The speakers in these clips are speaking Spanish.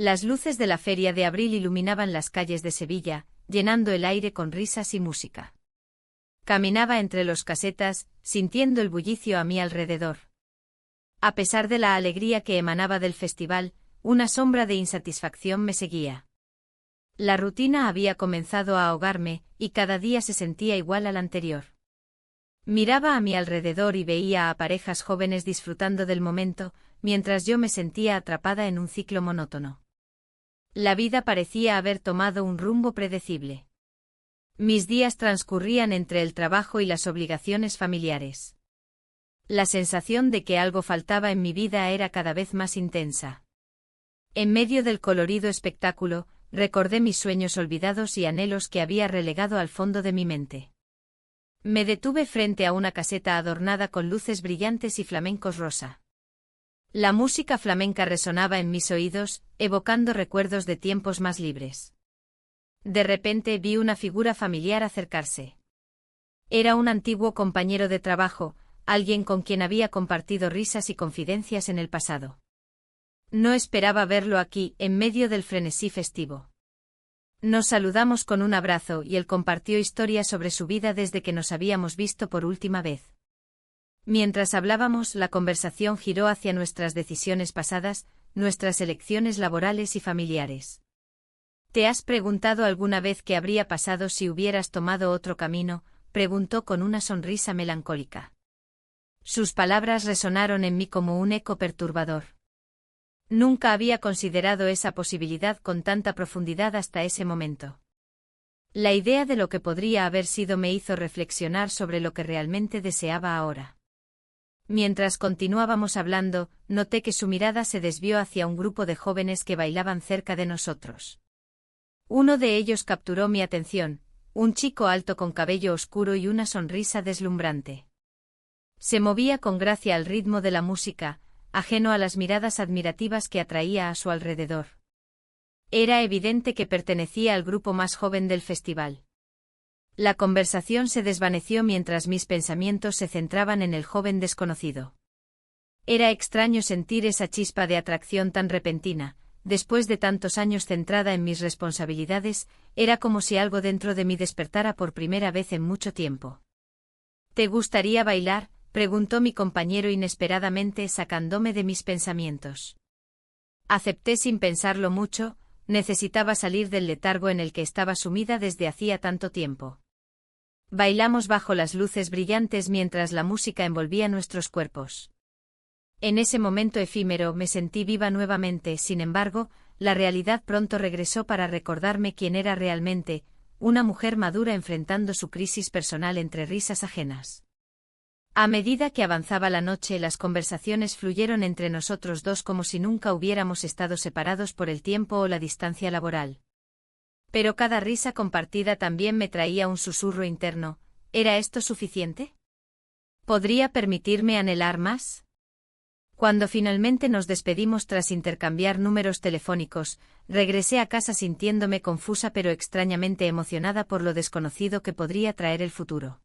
Las luces de la Feria de Abril iluminaban las calles de Sevilla, llenando el aire con risas y música. Caminaba entre los casetas, sintiendo el bullicio a mi alrededor. A pesar de la alegría que emanaba del festival, una sombra de insatisfacción me seguía. La rutina había comenzado a ahogarme, y cada día se sentía igual al anterior. Miraba a mi alrededor y veía a parejas jóvenes disfrutando del momento, mientras yo me sentía atrapada en un ciclo monótono. La vida parecía haber tomado un rumbo predecible. Mis días transcurrían entre el trabajo y las obligaciones familiares. La sensación de que algo faltaba en mi vida era cada vez más intensa. En medio del colorido espectáculo, recordé mis sueños olvidados y anhelos que había relegado al fondo de mi mente. Me detuve frente a una caseta adornada con luces brillantes y flamencos rosa. La música flamenca resonaba en mis oídos, evocando recuerdos de tiempos más libres. De repente vi una figura familiar acercarse. Era un antiguo compañero de trabajo, alguien con quien había compartido risas y confidencias en el pasado. No esperaba verlo aquí, en medio del frenesí festivo. Nos saludamos con un abrazo y él compartió historias sobre su vida desde que nos habíamos visto por última vez. Mientras hablábamos, la conversación giró hacia nuestras decisiones pasadas, nuestras elecciones laborales y familiares. ¿Te has preguntado alguna vez qué habría pasado si hubieras tomado otro camino?, preguntó con una sonrisa melancólica. Sus palabras resonaron en mí como un eco perturbador. Nunca había considerado esa posibilidad con tanta profundidad hasta ese momento. La idea de lo que podría haber sido me hizo reflexionar sobre lo que realmente deseaba ahora. Mientras continuábamos hablando, noté que su mirada se desvió hacia un grupo de jóvenes que bailaban cerca de nosotros. Uno de ellos capturó mi atención, un chico alto con cabello oscuro y una sonrisa deslumbrante. Se movía con gracia al ritmo de la música, ajeno a las miradas admirativas que atraía a su alrededor. Era evidente que pertenecía al grupo más joven del festival. La conversación se desvaneció mientras mis pensamientos se centraban en el joven desconocido. Era extraño sentir esa chispa de atracción tan repentina. Después de tantos años centrada en mis responsabilidades, era como si algo dentro de mí despertara por primera vez en mucho tiempo. ¿Te gustaría bailar?, preguntó mi compañero inesperadamente, sacándome de mis pensamientos. Acepté sin pensarlo mucho, necesitaba salir del letargo en el que estaba sumida desde hacía tanto tiempo. Bailamos bajo las luces brillantes mientras la música envolvía nuestros cuerpos. En ese momento efímero me sentí viva nuevamente, sin embargo, la realidad pronto regresó para recordarme quién era realmente, una mujer madura enfrentando su crisis personal entre risas ajenas. A medida que avanzaba la noche, las conversaciones fluyeron entre nosotros dos como si nunca hubiéramos estado separados por el tiempo o la distancia laboral. Pero cada risa compartida también me traía un susurro interno. ¿Era esto suficiente? ¿Podría permitirme anhelar más? Cuando finalmente nos despedimos tras intercambiar números telefónicos, regresé a casa sintiéndome confusa pero extrañamente emocionada por lo desconocido que podría traer el futuro.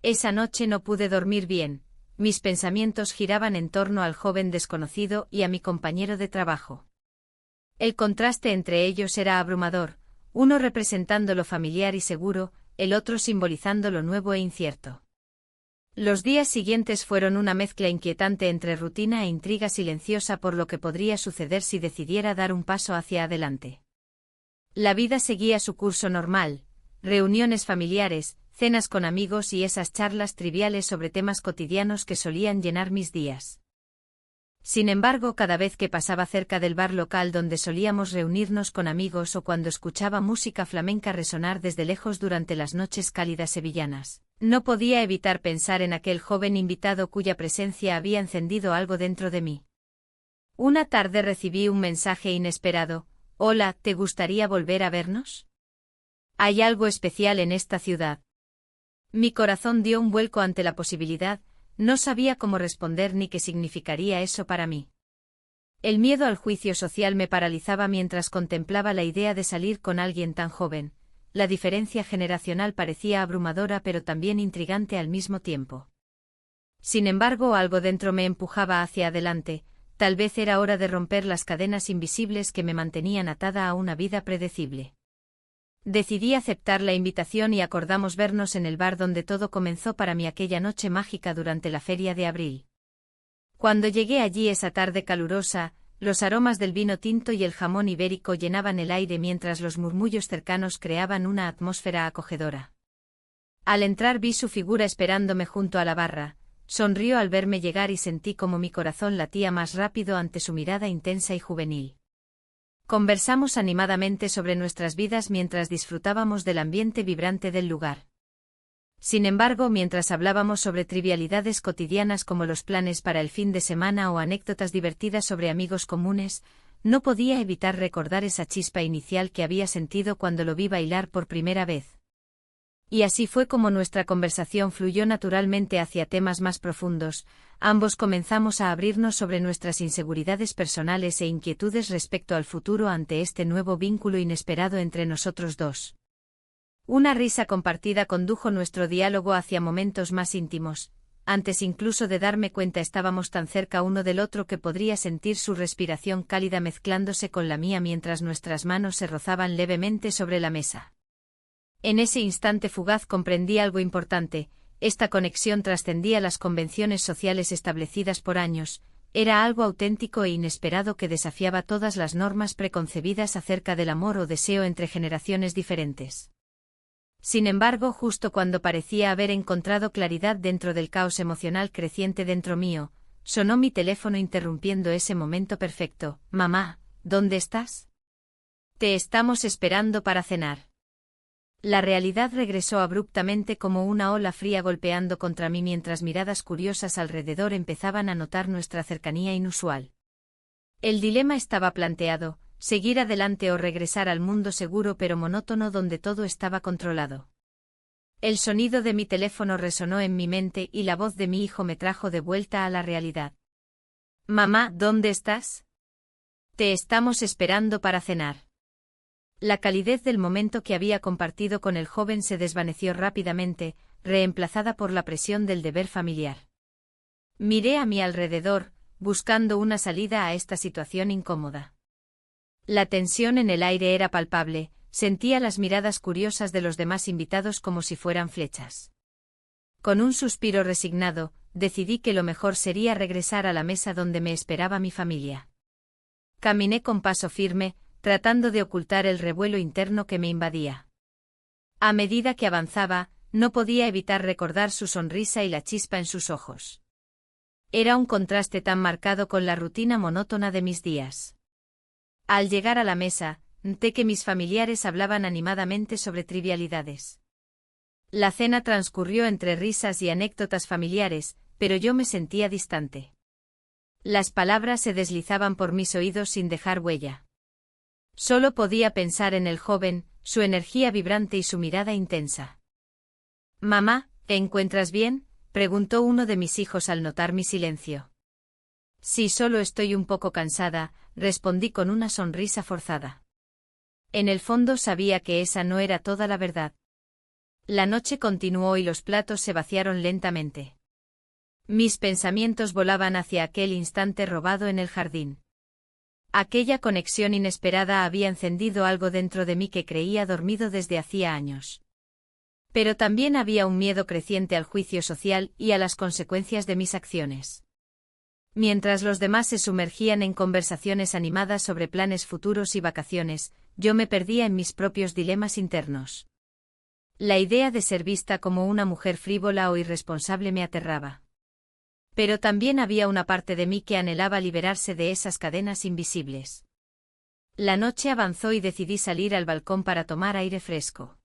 Esa noche no pude dormir bien, mis pensamientos giraban en torno al joven desconocido y a mi compañero de trabajo. El contraste entre ellos era abrumador, uno representando lo familiar y seguro, el otro simbolizando lo nuevo e incierto. Los días siguientes fueron una mezcla inquietante entre rutina e intriga silenciosa por lo que podría suceder si decidiera dar un paso hacia adelante. La vida seguía su curso normal, reuniones familiares, cenas con amigos y esas charlas triviales sobre temas cotidianos que solían llenar mis días. Sin embargo, cada vez que pasaba cerca del bar local donde solíamos reunirnos con amigos o cuando escuchaba música flamenca resonar desde lejos durante las noches cálidas sevillanas, no podía evitar pensar en aquel joven invitado cuya presencia había encendido algo dentro de mí. Una tarde recibí un mensaje inesperado. «Hola, ¿te gustaría volver a vernos? Hay algo especial en esta ciudad». Mi corazón dio un vuelco ante la posibilidad, no sabía cómo responder ni qué significaría eso para mí. El miedo al juicio social me paralizaba mientras contemplaba la idea de salir con alguien tan joven. La diferencia generacional parecía abrumadora pero también intrigante al mismo tiempo. Sin embargo, algo dentro me empujaba hacia adelante, tal vez era hora de romper las cadenas invisibles que me mantenían atada a una vida predecible. Decidí aceptar la invitación y acordamos vernos en el bar donde todo comenzó para mí aquella noche mágica durante la feria de abril. Cuando llegué allí esa tarde calurosa, los aromas del vino tinto y el jamón ibérico llenaban el aire mientras los murmullos cercanos creaban una atmósfera acogedora. Al entrar vi su figura esperándome junto a la barra, sonrió al verme llegar y sentí como mi corazón latía más rápido ante su mirada intensa y juvenil. Conversamos animadamente sobre nuestras vidas mientras disfrutábamos del ambiente vibrante del lugar. Sin embargo, mientras hablábamos sobre trivialidades cotidianas como los planes para el fin de semana o anécdotas divertidas sobre amigos comunes, no podía evitar recordar esa chispa inicial que había sentido cuando lo vi bailar por primera vez. Y así fue como nuestra conversación fluyó naturalmente hacia temas más profundos. Ambos comenzamos a abrirnos sobre nuestras inseguridades personales e inquietudes respecto al futuro ante este nuevo vínculo inesperado entre nosotros dos. Una risa compartida condujo nuestro diálogo hacia momentos más íntimos. Antes incluso de darme cuenta estábamos tan cerca uno del otro que podría sentir su respiración cálida mezclándose con la mía mientras nuestras manos se rozaban levemente sobre la mesa. En ese instante fugaz comprendí algo importante: esta conexión trascendía las convenciones sociales establecidas por años, era algo auténtico e inesperado que desafiaba todas las normas preconcebidas acerca del amor o deseo entre generaciones diferentes. Sin embargo, justo cuando parecía haber encontrado claridad dentro del caos emocional creciente dentro mío, sonó mi teléfono interrumpiendo ese momento perfecto. «Mamá, ¿dónde estás? Te estamos esperando para cenar». La realidad regresó abruptamente como una ola fría golpeando contra mí mientras miradas curiosas alrededor empezaban a notar nuestra cercanía inusual. El dilema estaba planteado: seguir adelante o regresar al mundo seguro pero monótono donde todo estaba controlado. El sonido de mi teléfono resonó en mi mente y la voz de mi hijo me trajo de vuelta a la realidad. «Mamá, ¿dónde estás? Te estamos esperando para cenar». La calidez del momento que había compartido con el joven se desvaneció rápidamente, reemplazada por la presión del deber familiar. Miré a mi alrededor, buscando una salida a esta situación incómoda. La tensión en el aire era palpable, sentía las miradas curiosas de los demás invitados como si fueran flechas. Con un suspiro resignado, decidí que lo mejor sería regresar a la mesa donde me esperaba mi familia. Caminé con paso firme, tratando de ocultar el revuelo interno que me invadía. A medida que avanzaba, no podía evitar recordar su sonrisa y la chispa en sus ojos. Era un contraste tan marcado con la rutina monótona de mis días. Al llegar a la mesa, noté que mis familiares hablaban animadamente sobre trivialidades. La cena transcurrió entre risas y anécdotas familiares, pero yo me sentía distante. Las palabras se deslizaban por mis oídos sin dejar huella. Solo podía pensar en el joven, su energía vibrante y su mirada intensa. «Mamá, ¿te encuentras bien?», preguntó uno de mis hijos al notar mi silencio. «Sí, solo estoy un poco cansada», respondí con una sonrisa forzada. En el fondo sabía que esa no era toda la verdad. La noche continuó y los platos se vaciaron lentamente. Mis pensamientos volaban hacia aquel instante robado en el jardín. Aquella conexión inesperada había encendido algo dentro de mí que creía dormido desde hacía años. Pero también había un miedo creciente al juicio social y a las consecuencias de mis acciones. Mientras los demás se sumergían en conversaciones animadas sobre planes futuros y vacaciones, yo me perdía en mis propios dilemas internos. La idea de ser vista como una mujer frívola o irresponsable me aterraba. Pero también había una parte de mí que anhelaba liberarse de esas cadenas invisibles. La noche avanzó y decidí salir al balcón para tomar aire fresco.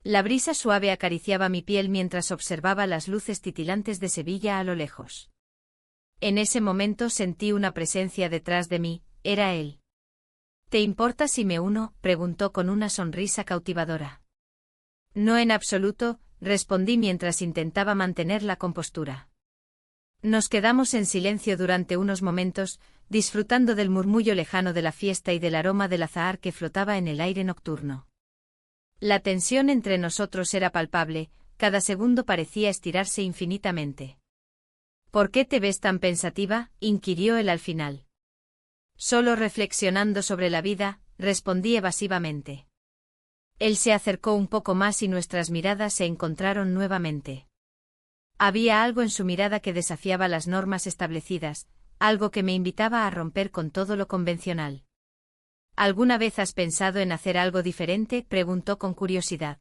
La brisa suave acariciaba mi piel mientras observaba las luces titilantes de Sevilla a lo lejos. En ese momento sentí una presencia detrás de mí, era él. «¿Te importa si me uno?», preguntó con una sonrisa cautivadora. «No en absoluto», respondí mientras intentaba mantener la compostura. Nos quedamos en silencio durante unos momentos, disfrutando del murmullo lejano de la fiesta y del aroma del azahar que flotaba en el aire nocturno. La tensión entre nosotros era palpable, cada segundo parecía estirarse infinitamente. ¿Por qué te ves tan pensativa?, inquirió él al final. Solo reflexionando sobre la vida, respondí evasivamente. Él se acercó un poco más y nuestras miradas se encontraron nuevamente. Había algo en su mirada que desafiaba las normas establecidas, algo que me invitaba a romper con todo lo convencional. ¿Alguna vez has pensado en hacer algo diferente?, preguntó con curiosidad.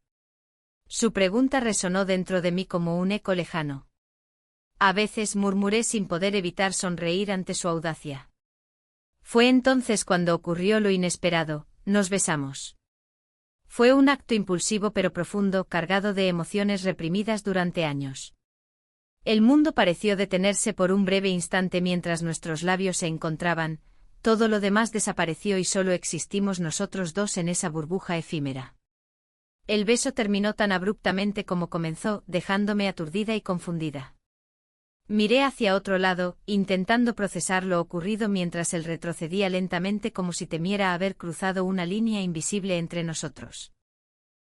Su pregunta resonó dentro de mí como un eco lejano. A veces, murmuré sin poder evitar sonreír ante su audacia. Fue entonces cuando ocurrió lo inesperado: nos besamos. Fue un acto impulsivo pero profundo, cargado de emociones reprimidas durante años. El mundo pareció detenerse por un breve instante mientras nuestros labios se encontraban, todo lo demás desapareció y solo existimos nosotros dos en esa burbuja efímera. El beso terminó tan abruptamente como comenzó, dejándome aturdida y confundida. Miré hacia otro lado, intentando procesar lo ocurrido mientras él retrocedía lentamente como si temiera haber cruzado una línea invisible entre nosotros.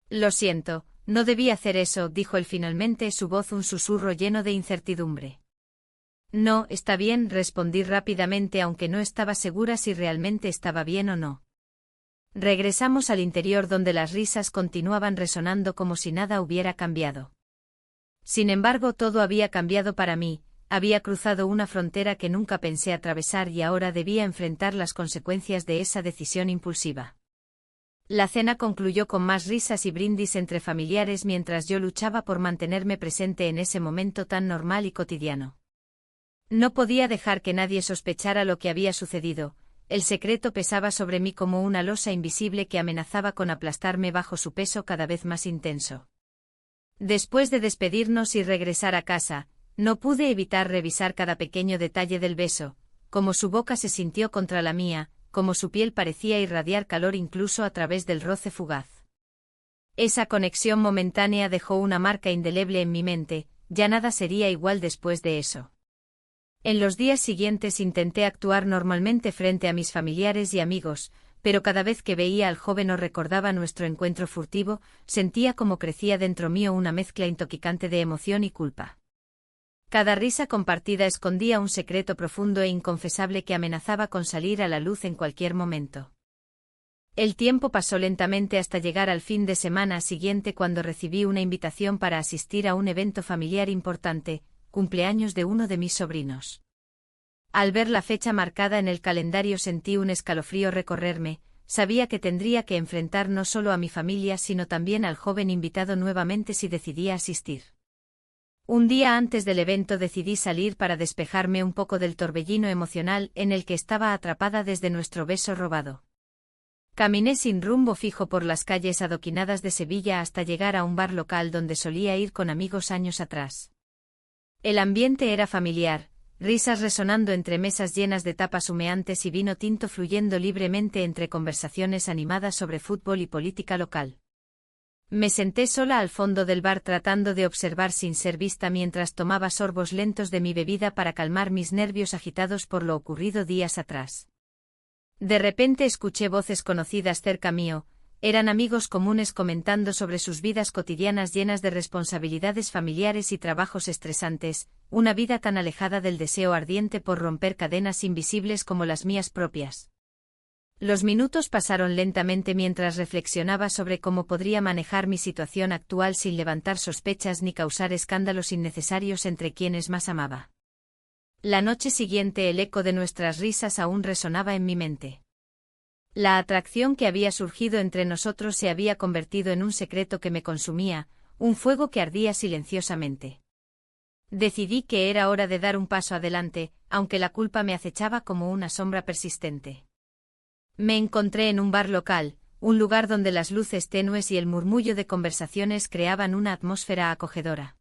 Lo siento, no debí hacer eso, dijo él finalmente, su voz un susurro lleno de incertidumbre. No, está bien, respondí rápidamente, aunque no estaba segura si realmente estaba bien o no. Regresamos al interior donde las risas continuaban resonando como si nada hubiera cambiado. Sin embargo, todo había cambiado para mí, había cruzado una frontera que nunca pensé atravesar y ahora debía enfrentar las consecuencias de esa decisión impulsiva. La cena concluyó con más risas y brindis entre familiares mientras yo luchaba por mantenerme presente en ese momento tan normal y cotidiano. No podía dejar que nadie sospechara lo que había sucedido, el secreto pesaba sobre mí como una losa invisible que amenazaba con aplastarme bajo su peso cada vez más intenso. Después de despedirnos y regresar a casa, no pude evitar revisar cada pequeño detalle del beso, cómo su boca se sintió contra la mía, cómo su piel parecía irradiar calor incluso a través del roce fugaz. Esa conexión momentánea dejó una marca indeleble en mi mente, ya nada sería igual después de eso. En los días siguientes intenté actuar normalmente frente a mis familiares y amigos, pero cada vez que veía al joven o recordaba nuestro encuentro furtivo, sentía como crecía dentro mío una mezcla intoxicante de emoción y culpa. Cada risa compartida escondía un secreto profundo e inconfesable que amenazaba con salir a la luz en cualquier momento. El tiempo pasó lentamente hasta llegar al fin de semana siguiente cuando recibí una invitación para asistir a un evento familiar importante, cumpleaños de uno de mis sobrinos. Al ver la fecha marcada en el calendario sentí un escalofrío recorrerme, sabía que tendría que enfrentar no solo a mi familia sino también al joven invitado nuevamente si decidía asistir. Un día antes del evento decidí salir para despejarme un poco del torbellino emocional en el que estaba atrapada desde nuestro beso robado. Caminé sin rumbo fijo por las calles adoquinadas de Sevilla hasta llegar a un bar local donde solía ir con amigos años atrás. El ambiente era familiar, risas resonando entre mesas llenas de tapas humeantes y vino tinto fluyendo libremente entre conversaciones animadas sobre fútbol y política local. Me senté sola al fondo del bar tratando de observar sin ser vista mientras tomaba sorbos lentos de mi bebida para calmar mis nervios agitados por lo ocurrido días atrás. De repente escuché voces conocidas cerca mío, eran amigos comunes comentando sobre sus vidas cotidianas llenas de responsabilidades familiares y trabajos estresantes, una vida tan alejada del deseo ardiente por romper cadenas invisibles como las mías propias. Los minutos pasaron lentamente mientras reflexionaba sobre cómo podría manejar mi situación actual sin levantar sospechas ni causar escándalos innecesarios entre quienes más amaba. La noche siguiente el eco de nuestras risas aún resonaba en mi mente. La atracción que había surgido entre nosotros se había convertido en un secreto que me consumía, un fuego que ardía silenciosamente. Decidí que era hora de dar un paso adelante, aunque la culpa me acechaba como una sombra persistente. Me encontré en un bar local, un lugar donde las luces tenues y el murmullo de conversaciones creaban una atmósfera acogedora.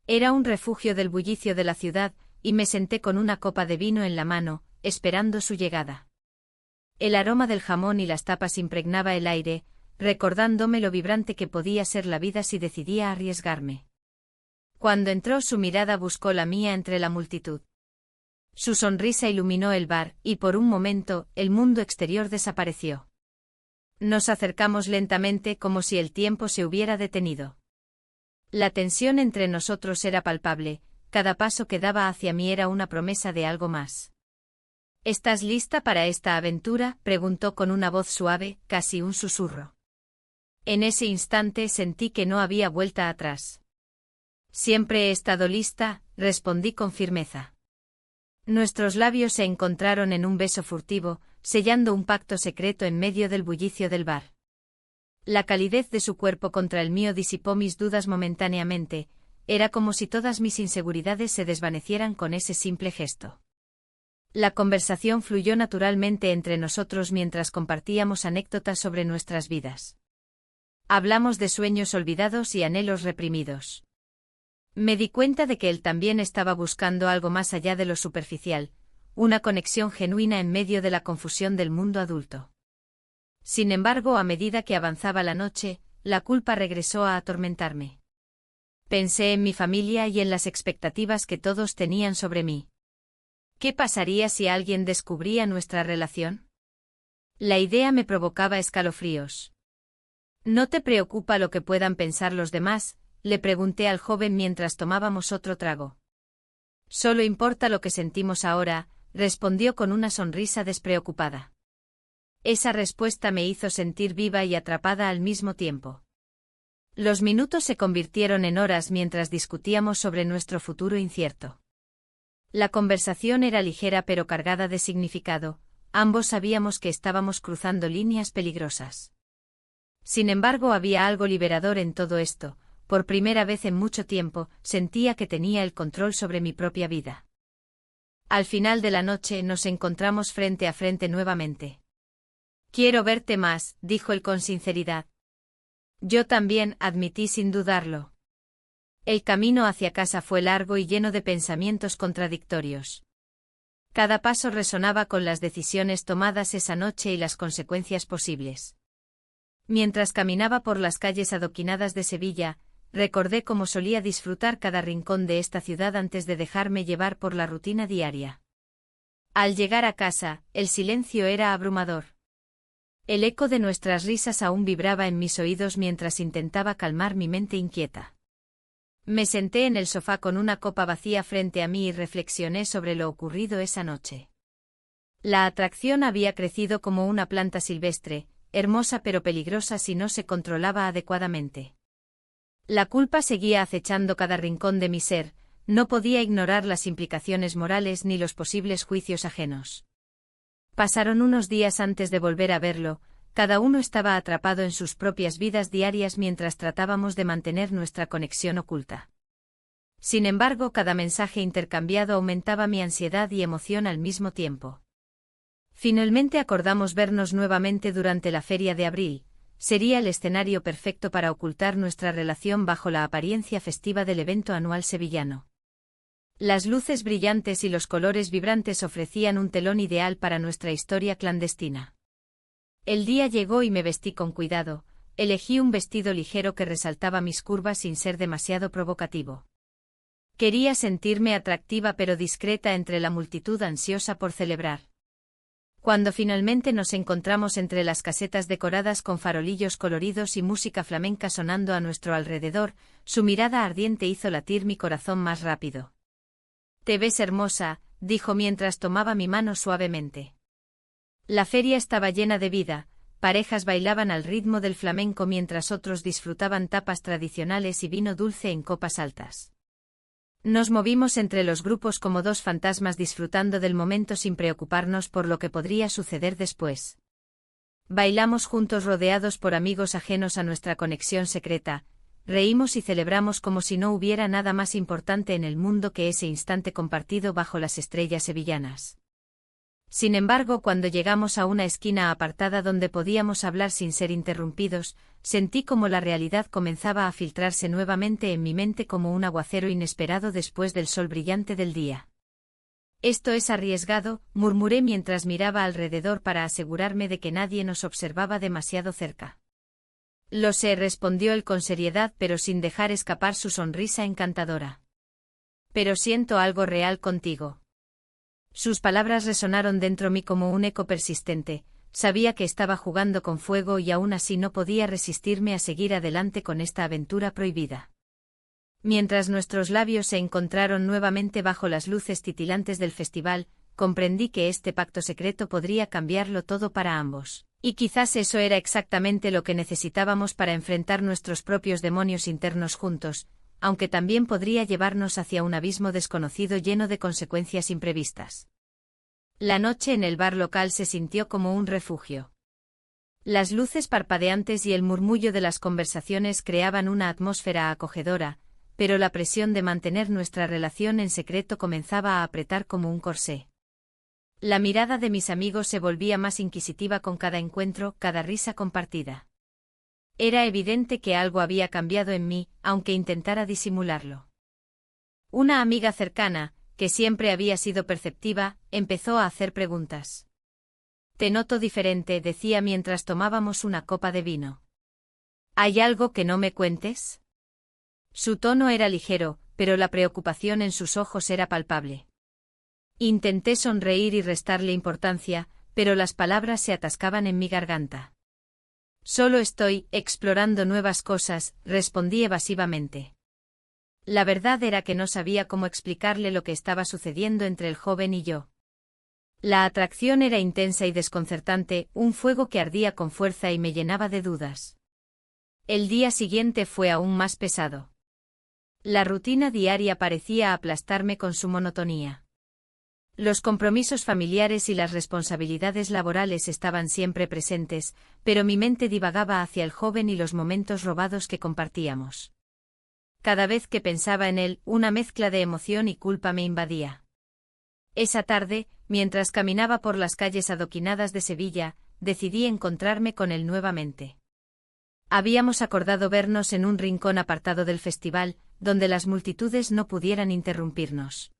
Era un refugio del bullicio de la ciudad, y me senté con una copa de vino en la mano, esperando su llegada. El aroma del jamón y las tapas impregnaba el aire, recordándome lo vibrante que podía ser la vida si decidía arriesgarme. Cuando entró su mirada buscó la mía entre la multitud. Su sonrisa iluminó el bar, y por un momento, el mundo exterior desapareció. Nos acercamos lentamente como si el tiempo se hubiera detenido. La tensión entre nosotros era palpable, cada paso que daba hacia mí era una promesa de algo más. ¿Estás lista para esta aventura?, preguntó con una voz suave, casi un susurro. En ese instante sentí que no había vuelta atrás. Siempre he estado lista, respondí con firmeza. Nuestros labios se encontraron en un beso furtivo, sellando un pacto secreto en medio del bullicio del bar. La calidez de su cuerpo contra el mío disipó mis dudas momentáneamente, era como si todas mis inseguridades se desvanecieran con ese simple gesto. La conversación fluyó naturalmente entre nosotros mientras compartíamos anécdotas sobre nuestras vidas. Hablamos de sueños olvidados y anhelos reprimidos. Me di cuenta de que él también estaba buscando algo más allá de lo superficial, una conexión genuina en medio de la confusión del mundo adulto. Sin embargo, a medida que avanzaba la noche, la culpa regresó a atormentarme. Pensé en mi familia y en las expectativas que todos tenían sobre mí. ¿Qué pasaría si alguien descubría nuestra relación? La idea me provocaba escalofríos. ¿No te preocupa lo que puedan pensar los demás?, le pregunté al joven mientras tomábamos otro trago. Solo importa lo que sentimos ahora, respondió con una sonrisa despreocupada. Esa respuesta me hizo sentir viva y atrapada al mismo tiempo. Los minutos se convirtieron en horas mientras discutíamos sobre nuestro futuro incierto. La conversación era ligera pero cargada de significado, ambos sabíamos que estábamos cruzando líneas peligrosas. Sin embargo, había algo liberador en todo esto, por primera vez en mucho tiempo, sentía que tenía el control sobre mi propia vida. Al final de la noche nos encontramos frente a frente nuevamente. Quiero verte más, dijo él con sinceridad. Yo también, admití sin dudarlo. El camino hacia casa fue largo y lleno de pensamientos contradictorios. Cada paso resonaba con las decisiones tomadas esa noche y las consecuencias posibles. Mientras caminaba por las calles adoquinadas de Sevilla, recordé cómo solía disfrutar cada rincón de esta ciudad antes de dejarme llevar por la rutina diaria. Al llegar a casa, el silencio era abrumador. El eco de nuestras risas aún vibraba en mis oídos mientras intentaba calmar mi mente inquieta. Me senté en el sofá con una copa vacía frente a mí y reflexioné sobre lo ocurrido esa noche. La atracción había crecido como una planta silvestre, hermosa pero peligrosa si no se controlaba adecuadamente. La culpa seguía acechando cada rincón de mi ser, no podía ignorar las implicaciones morales ni los posibles juicios ajenos. Pasaron unos días antes de volver a verlo, cada uno estaba atrapado en sus propias vidas diarias mientras tratábamos de mantener nuestra conexión oculta. Sin embargo, cada mensaje intercambiado aumentaba mi ansiedad y emoción al mismo tiempo. Finalmente acordamos vernos nuevamente durante la feria de abril, sería el escenario perfecto para ocultar nuestra relación bajo la apariencia festiva del evento anual sevillano. Las luces brillantes y los colores vibrantes ofrecían un telón ideal para nuestra historia clandestina. El día llegó y me vestí con cuidado, elegí un vestido ligero que resaltaba mis curvas sin ser demasiado provocativo. Quería sentirme atractiva pero discreta entre la multitud ansiosa por celebrar. Cuando finalmente nos encontramos entre las casetas decoradas con farolillos coloridos y música flamenca sonando a nuestro alrededor, su mirada ardiente hizo latir mi corazón más rápido. «Te ves hermosa», dijo mientras tomaba mi mano suavemente. La feria estaba llena de vida, parejas bailaban al ritmo del flamenco mientras otros disfrutaban tapas tradicionales y vino dulce en copas altas. Nos movimos entre los grupos como dos fantasmas disfrutando del momento sin preocuparnos por lo que podría suceder después. Bailamos juntos rodeados por amigos ajenos a nuestra conexión secreta, reímos y celebramos como si no hubiera nada más importante en el mundo que ese instante compartido bajo las estrellas sevillanas. Sin embargo, cuando llegamos a una esquina apartada donde podíamos hablar sin ser interrumpidos, sentí como la realidad comenzaba a filtrarse nuevamente en mi mente como un aguacero inesperado después del sol brillante del día. «Esto es arriesgado», murmuré mientras miraba alrededor para asegurarme de que nadie nos observaba demasiado cerca. «Lo sé», respondió él con seriedad pero sin dejar escapar su sonrisa encantadora. «Pero siento algo real contigo». Sus palabras resonaron dentro mí como un eco persistente, sabía que estaba jugando con fuego y aún así no podía resistirme a seguir adelante con esta aventura prohibida. Mientras nuestros labios se encontraron nuevamente bajo las luces titilantes del festival, comprendí que este pacto secreto podría cambiarlo todo para ambos. Y quizás eso era exactamente lo que necesitábamos para enfrentar nuestros propios demonios internos juntos, aunque también podría llevarnos hacia un abismo desconocido lleno de consecuencias imprevistas. La noche en el bar local se sintió como un refugio. Las luces parpadeantes y el murmullo de las conversaciones creaban una atmósfera acogedora, pero la presión de mantener nuestra relación en secreto comenzaba a apretar como un corsé. La mirada de mis amigos se volvía más inquisitiva con cada encuentro, cada risa compartida. Era evidente que algo había cambiado en mí, aunque intentara disimularlo. Una amiga cercana, que siempre había sido perceptiva, empezó a hacer preguntas. «Te noto diferente», decía mientras tomábamos una copa de vino. «¿Hay algo que no me cuentes?» Su tono era ligero, pero la preocupación en sus ojos era palpable. Intenté sonreír y restarle importancia, pero las palabras se atascaban en mi garganta. «Solo estoy explorando nuevas cosas», respondí evasivamente. La verdad era que no sabía cómo explicarle lo que estaba sucediendo entre el joven y yo. La atracción era intensa y desconcertante, un fuego que ardía con fuerza y me llenaba de dudas. El día siguiente fue aún más pesado. La rutina diaria parecía aplastarme con su monotonía. Los compromisos familiares y las responsabilidades laborales estaban siempre presentes, pero mi mente divagaba hacia el joven y los momentos robados que compartíamos. Cada vez que pensaba en él, una mezcla de emoción y culpa me invadía. Esa tarde, mientras caminaba por las calles adoquinadas de Sevilla, decidí encontrarme con él nuevamente. Habíamos acordado vernos en un rincón apartado del festival, donde las multitudes no pudieran interrumpirnos.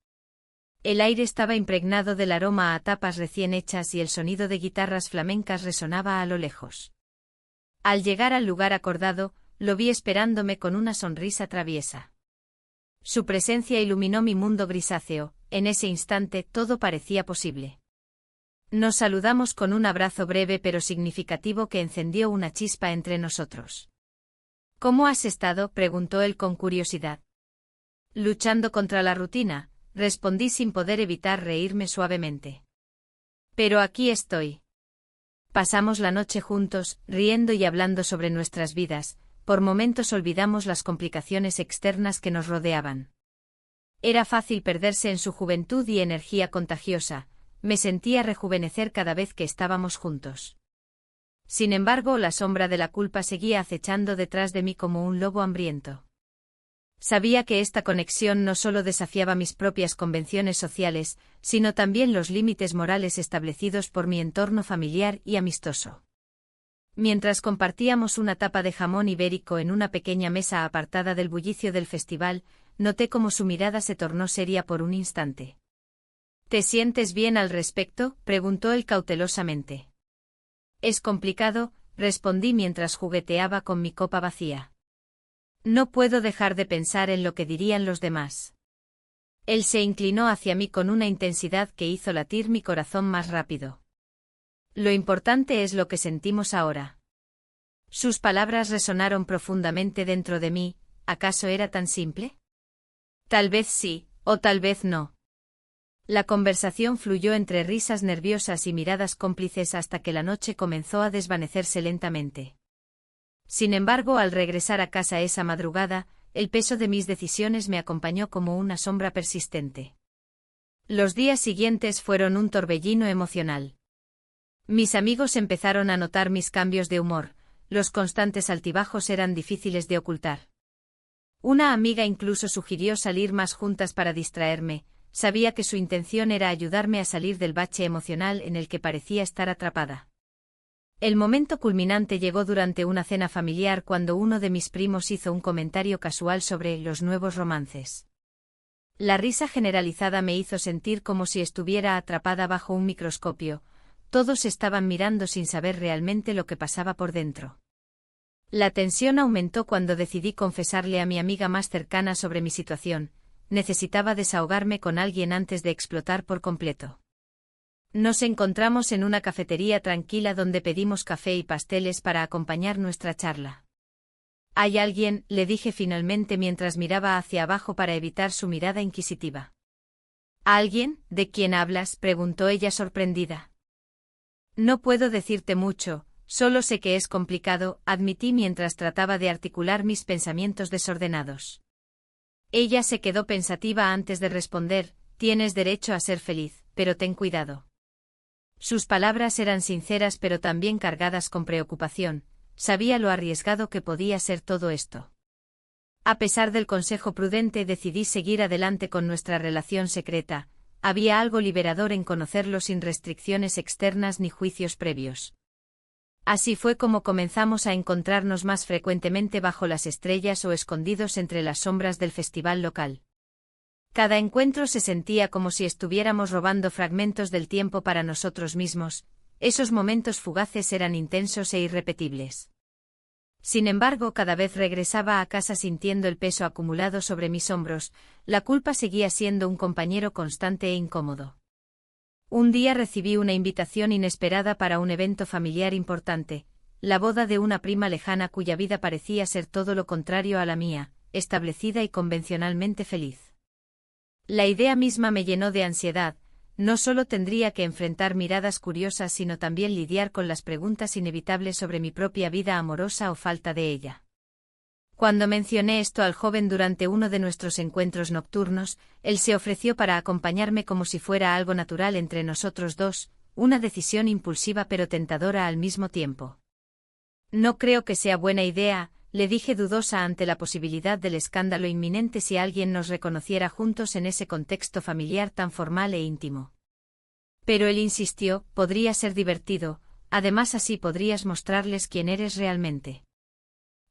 El aire estaba impregnado del aroma a tapas recién hechas y el sonido de guitarras flamencas resonaba a lo lejos. Al llegar al lugar acordado, lo vi esperándome con una sonrisa traviesa. Su presencia iluminó mi mundo grisáceo, en ese instante todo parecía posible. Nos saludamos con un abrazo breve pero significativo que encendió una chispa entre nosotros. «¿Cómo has estado?», preguntó él con curiosidad. «Luchando contra la rutina», respondí sin poder evitar reírme suavemente. «Pero aquí estoy». Pasamos la noche juntos, riendo y hablando sobre nuestras vidas, por momentos olvidamos las complicaciones externas que nos rodeaban. Era fácil perderse en su juventud y energía contagiosa, me sentía rejuvenecer cada vez que estábamos juntos. Sin embargo, la sombra de la culpa seguía acechando detrás de mí como un lobo hambriento. Sabía que esta conexión no solo desafiaba mis propias convenciones sociales, sino también los límites morales establecidos por mi entorno familiar y amistoso. Mientras compartíamos una tapa de jamón ibérico en una pequeña mesa apartada del bullicio del festival, noté cómo su mirada se tornó seria por un instante. «¿Te sientes bien al respecto?», preguntó él cautelosamente. «Es complicado», respondí mientras jugueteaba con mi copa vacía. «No puedo dejar de pensar en lo que dirían los demás». Él se inclinó hacia mí con una intensidad que hizo latir mi corazón más rápido. «Lo importante es lo que sentimos ahora». Sus palabras resonaron profundamente dentro de mí. ¿Acaso era tan simple? Tal vez sí, o tal vez no. La conversación fluyó entre risas nerviosas y miradas cómplices hasta que la noche comenzó a desvanecerse lentamente. Sin embargo, al regresar a casa esa madrugada, el peso de mis decisiones me acompañó como una sombra persistente. Los días siguientes fueron un torbellino emocional. Mis amigos empezaron a notar mis cambios de humor, los constantes altibajos eran difíciles de ocultar. Una amiga incluso sugirió salir más juntas para distraerme, sabía que su intención era ayudarme a salir del bache emocional en el que parecía estar atrapada. El momento culminante llegó durante una cena familiar cuando uno de mis primos hizo un comentario casual sobre los nuevos romances. La risa generalizada me hizo sentir como si estuviera atrapada bajo un microscopio, todos estaban mirando sin saber realmente lo que pasaba por dentro. La tensión aumentó cuando decidí confesarle a mi amiga más cercana sobre mi situación, necesitaba desahogarme con alguien antes de explotar por completo. Nos encontramos en una cafetería tranquila donde pedimos café y pasteles para acompañar nuestra charla. Hay alguien, le dije finalmente mientras miraba hacia abajo para evitar su mirada inquisitiva. ¿Alguien? ¿De quién hablas?, preguntó ella sorprendida. No puedo decirte mucho, solo sé que es complicado, admití mientras trataba de articular mis pensamientos desordenados. Ella se quedó pensativa antes de responder, tienes derecho a ser feliz, pero ten cuidado. Sus palabras eran sinceras pero también cargadas con preocupación, sabía lo arriesgado que podía ser todo esto. A pesar del consejo prudente decidí seguir adelante con nuestra relación secreta, había algo liberador en conocerlo sin restricciones externas ni juicios previos. Así fue como comenzamos a encontrarnos más frecuentemente bajo las estrellas o escondidos entre las sombras del festival local. Cada encuentro se sentía como si estuviéramos robando fragmentos del tiempo para nosotros mismos, esos momentos fugaces eran intensos e irrepetibles. Sin embargo, cada vez regresaba a casa sintiendo el peso acumulado sobre mis hombros, la culpa seguía siendo un compañero constante e incómodo. Un día recibí una invitación inesperada para un evento familiar importante, la boda de una prima lejana cuya vida parecía ser todo lo contrario a la mía, establecida y convencionalmente feliz. La idea misma me llenó de ansiedad, no solo tendría que enfrentar miradas curiosas sino también lidiar con las preguntas inevitables sobre mi propia vida amorosa o falta de ella. Cuando mencioné esto al joven durante uno de nuestros encuentros nocturnos, él se ofreció para acompañarme como si fuera algo natural entre nosotros dos, una decisión impulsiva pero tentadora al mismo tiempo. No creo que sea buena idea, le dije dudosa ante la posibilidad del escándalo inminente si alguien nos reconociera juntos en ese contexto familiar tan formal e íntimo. Pero él insistió, podría ser divertido, además así podrías mostrarles quién eres realmente.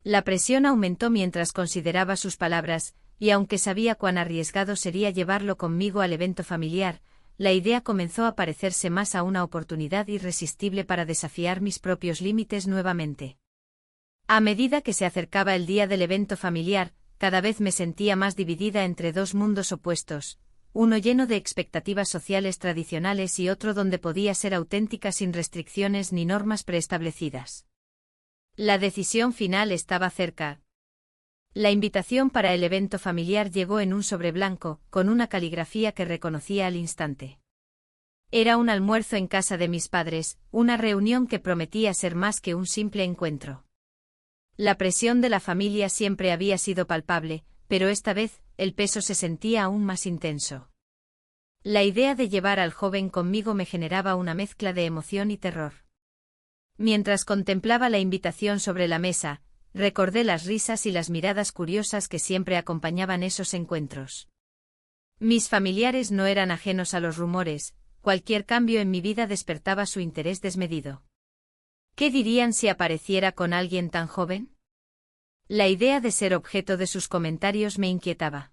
La presión aumentó mientras consideraba sus palabras, y aunque sabía cuán arriesgado sería llevarlo conmigo al evento familiar, la idea comenzó a parecerse más a una oportunidad irresistible para desafiar mis propios límites nuevamente. A medida que se acercaba el día del evento familiar, cada vez me sentía más dividida entre dos mundos opuestos, uno lleno de expectativas sociales tradicionales y otro donde podía ser auténtica sin restricciones ni normas preestablecidas. La decisión final estaba cerca. La invitación para el evento familiar llegó en un sobre blanco, con una caligrafía que reconocía al instante. Era un almuerzo en casa de mis padres, una reunión que prometía ser más que un simple encuentro. La presión de la familia siempre había sido palpable, pero esta vez, el peso se sentía aún más intenso. La idea de llevar al joven conmigo me generaba una mezcla de emoción y terror. Mientras contemplaba la invitación sobre la mesa, recordé las risas y las miradas curiosas que siempre acompañaban esos encuentros. Mis familiares no eran ajenos a los rumores, cualquier cambio en mi vida despertaba su interés desmedido. ¿Qué dirían si apareciera con alguien tan joven? La idea de ser objeto de sus comentarios me inquietaba.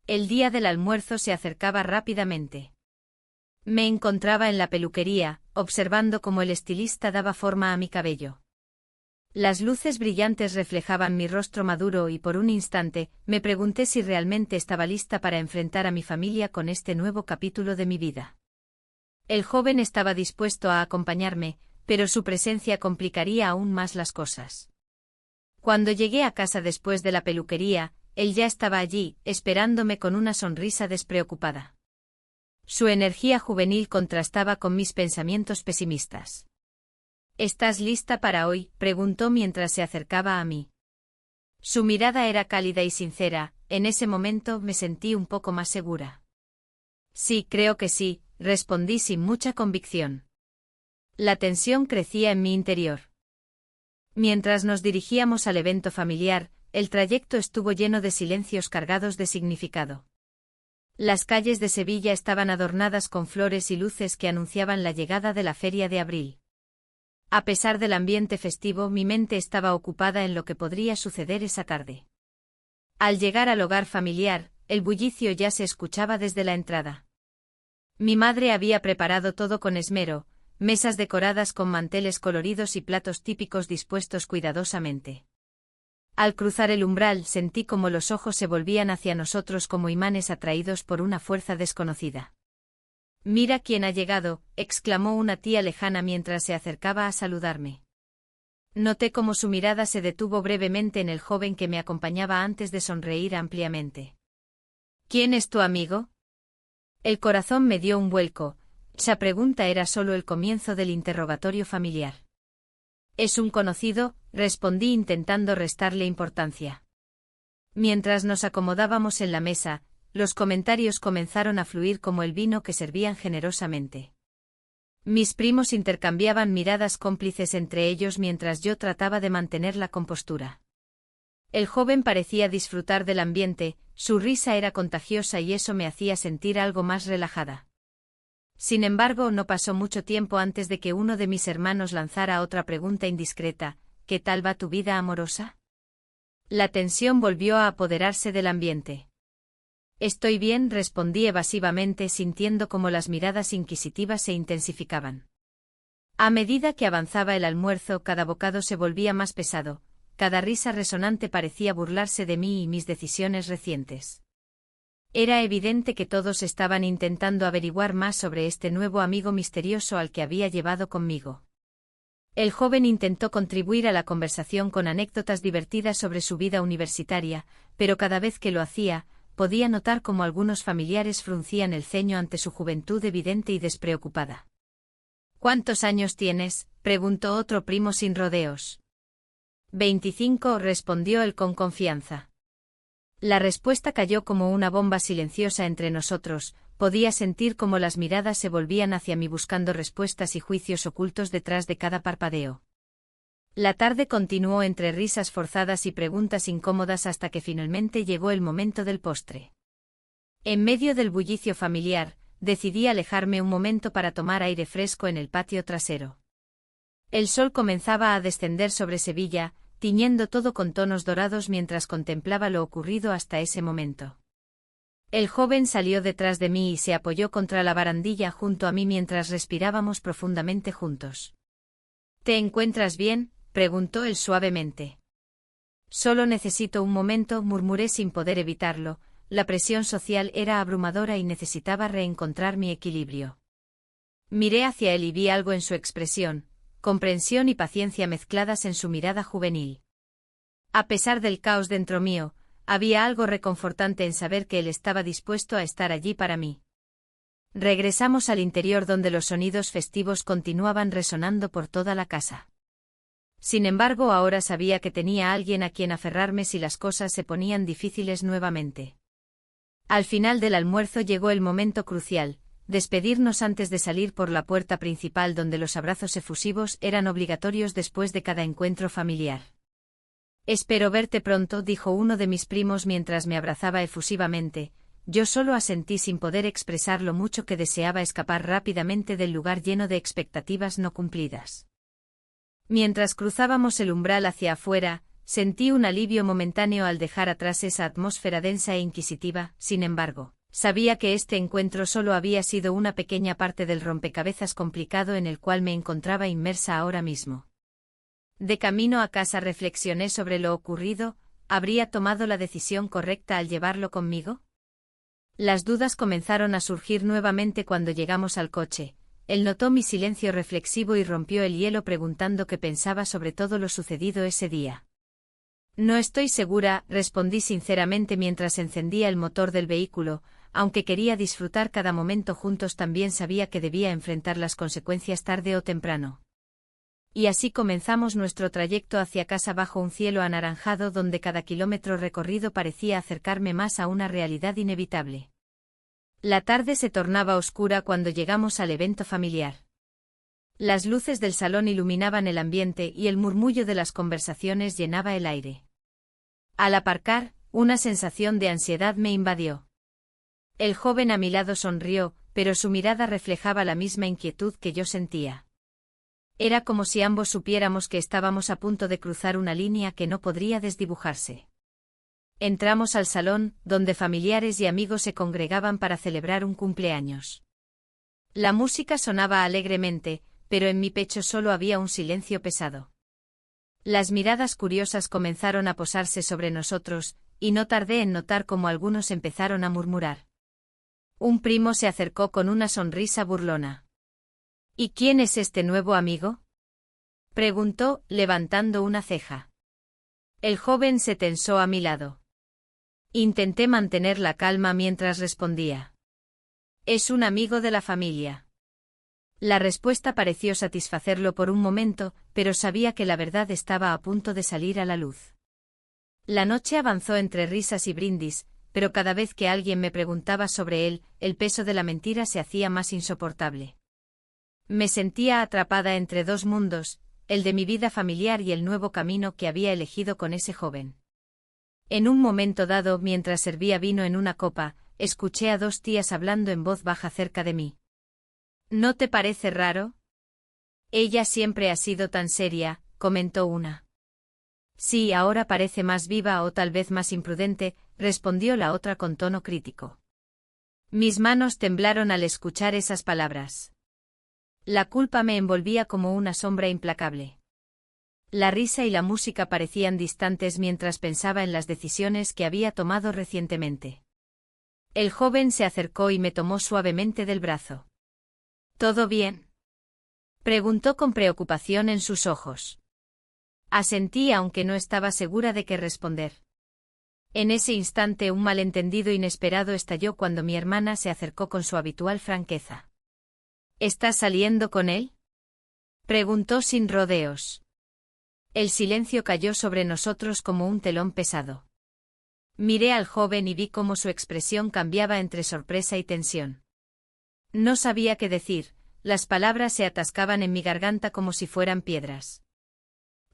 El día del almuerzo se acercaba rápidamente. Me encontraba en la peluquería, observando cómo el estilista daba forma a mi cabello. Las luces brillantes reflejaban mi rostro maduro y por un instante, me pregunté si realmente estaba lista para enfrentar a mi familia con este nuevo capítulo de mi vida. El joven estaba dispuesto a acompañarme, pero su presencia complicaría aún más las cosas. Cuando llegué a casa después de la peluquería, él ya estaba allí, esperándome con una sonrisa despreocupada. Su energía juvenil contrastaba con mis pensamientos pesimistas. ¿Estás lista para hoy?, preguntó mientras se acercaba a mí. Su mirada era cálida y sincera, en ese momento me sentí un poco más segura. Sí, creo que sí, respondí sin mucha convicción. La tensión crecía en mi interior. Mientras nos dirigíamos al evento familiar, el trayecto estuvo lleno de silencios cargados de significado. Las calles de Sevilla estaban adornadas con flores y luces que anunciaban la llegada de la Feria de Abril. A pesar del ambiente festivo, mi mente estaba ocupada en lo que podría suceder esa tarde. Al llegar al hogar familiar, el bullicio ya se escuchaba desde la entrada. Mi madre había preparado todo con esmero, mesas decoradas con manteles coloridos y platos típicos dispuestos cuidadosamente. Al cruzar el umbral sentí como los ojos se volvían hacia nosotros como imanes atraídos por una fuerza desconocida. «Mira quién ha llegado», exclamó una tía lejana mientras se acercaba a saludarme. Noté cómo su mirada se detuvo brevemente en el joven que me acompañaba antes de sonreír ampliamente. ¿Quién es tu amigo? El corazón me dio un vuelco. Esa pregunta era solo el comienzo del interrogatorio familiar. Es un conocido, respondí intentando restarle importancia. Mientras nos acomodábamos en la mesa, los comentarios comenzaron a fluir como el vino que servían generosamente. Mis primos intercambiaban miradas cómplices entre ellos mientras yo trataba de mantener la compostura. El joven parecía disfrutar del ambiente, su risa era contagiosa y eso me hacía sentir algo más relajada. Sin embargo, no pasó mucho tiempo antes de que uno de mis hermanos lanzara otra pregunta indiscreta: ¿qué tal va tu vida amorosa? La tensión volvió a apoderarse del ambiente. Estoy bien, respondí evasivamente, sintiendo cómo las miradas inquisitivas se intensificaban. A medida que avanzaba el almuerzo, cada bocado se volvía más pesado, cada risa resonante parecía burlarse de mí y mis decisiones recientes. Era evidente que todos estaban intentando averiguar más sobre este nuevo amigo misterioso al que había llevado conmigo. El joven intentó contribuir a la conversación con anécdotas divertidas sobre su vida universitaria, pero cada vez que lo hacía, podía notar cómo algunos familiares fruncían el ceño ante su juventud evidente y despreocupada. ¿Cuántos años tienes?, preguntó otro primo sin rodeos. 25, respondió él con confianza. La respuesta cayó como una bomba silenciosa entre nosotros, podía sentir cómo las miradas se volvían hacia mí buscando respuestas y juicios ocultos detrás de cada parpadeo. La tarde continuó entre risas forzadas y preguntas incómodas hasta que finalmente llegó el momento del postre. En medio del bullicio familiar, decidí alejarme un momento para tomar aire fresco en el patio trasero. El sol comenzaba a descender sobre Sevilla, tiñendo todo con tonos dorados mientras contemplaba lo ocurrido hasta ese momento. El joven salió detrás de mí y se apoyó contra la barandilla junto a mí mientras respirábamos profundamente juntos. ¿Te encuentras bien?, preguntó él suavemente. Solo necesito un momento, murmuré sin poder evitarlo. La presión social era abrumadora y necesitaba reencontrar mi equilibrio. Miré hacia él y vi algo en su expresión, comprensión y paciencia mezcladas en su mirada juvenil. A pesar del caos dentro mío, había algo reconfortante en saber que él estaba dispuesto a estar allí para mí. Regresamos al interior donde los sonidos festivos continuaban resonando por toda la casa. Sin embargo, ahora sabía que tenía a alguien a quien aferrarme si las cosas se ponían difíciles nuevamente. Al final del almuerzo llegó el momento crucial: despedirnos antes de salir por la puerta principal donde los abrazos efusivos eran obligatorios después de cada encuentro familiar. Espero verte pronto, dijo uno de mis primos mientras me abrazaba efusivamente. Yo solo asentí sin poder expresar lo mucho que deseaba escapar rápidamente del lugar lleno de expectativas no cumplidas. Mientras cruzábamos el umbral hacia afuera, sentí un alivio momentáneo al dejar atrás esa atmósfera densa e inquisitiva. Sin embargo, sabía que este encuentro solo había sido una pequeña parte del rompecabezas complicado en el cual me encontraba inmersa ahora mismo. De camino a casa reflexioné sobre lo ocurrido. ¿Habría tomado la decisión correcta al llevarlo conmigo? Las dudas comenzaron a surgir nuevamente cuando llegamos al coche. Él notó mi silencio reflexivo y rompió el hielo preguntando qué pensaba sobre todo lo sucedido ese día. No estoy segura, respondí sinceramente mientras encendía el motor del vehículo. Aunque quería disfrutar cada momento juntos, también sabía que debía enfrentar las consecuencias tarde o temprano. Y así comenzamos nuestro trayecto hacia casa bajo un cielo anaranjado donde cada kilómetro recorrido parecía acercarme más a una realidad inevitable. La tarde se tornaba oscura cuando llegamos al evento familiar. Las luces del salón iluminaban el ambiente y el murmullo de las conversaciones llenaba el aire. Al aparcar, una sensación de ansiedad me invadió. El joven a mi lado sonrió, pero su mirada reflejaba la misma inquietud que yo sentía. Era como si ambos supiéramos que estábamos a punto de cruzar una línea que no podría desdibujarse. Entramos al salón, donde familiares y amigos se congregaban para celebrar un cumpleaños. La música sonaba alegremente, pero en mi pecho solo había un silencio pesado. Las miradas curiosas comenzaron a posarse sobre nosotros, y no tardé en notar cómo algunos empezaron a murmurar. Un primo se acercó con una sonrisa burlona. ¿Y quién es este nuevo amigo? Preguntó, levantando una ceja. El joven se tensó a mi lado. Intenté mantener la calma mientras respondía. Es un amigo de la familia. La respuesta pareció satisfacerlo por un momento, pero sabía que la verdad estaba a punto de salir a la luz. La noche avanzó entre risas y brindis, pero cada vez que alguien me preguntaba sobre él, el peso de la mentira se hacía más insoportable. Me sentía atrapada entre dos mundos, el de mi vida familiar y el nuevo camino que había elegido con ese joven. En un momento dado, mientras servía vino en una copa, escuché a dos tías hablando en voz baja cerca de mí. ¿No te parece raro? Ella siempre ha sido tan seria, comentó una. Sí, ahora parece más viva o tal vez más imprudente, respondió la otra con tono crítico. Mis manos temblaron al escuchar esas palabras. La culpa me envolvía como una sombra implacable. La risa y la música parecían distantes mientras pensaba en las decisiones que había tomado recientemente. El joven se acercó y me tomó suavemente del brazo. ¿Todo bien?, preguntó con preocupación en sus ojos. Asentí aunque no estaba segura de qué responder. En ese instante un malentendido inesperado estalló cuando mi hermana se acercó con su habitual franqueza. ¿Estás saliendo con él?, preguntó sin rodeos. El silencio cayó sobre nosotros como un telón pesado. Miré al joven y vi cómo su expresión cambiaba entre sorpresa y tensión. No sabía qué decir, las palabras se atascaban en mi garganta como si fueran piedras.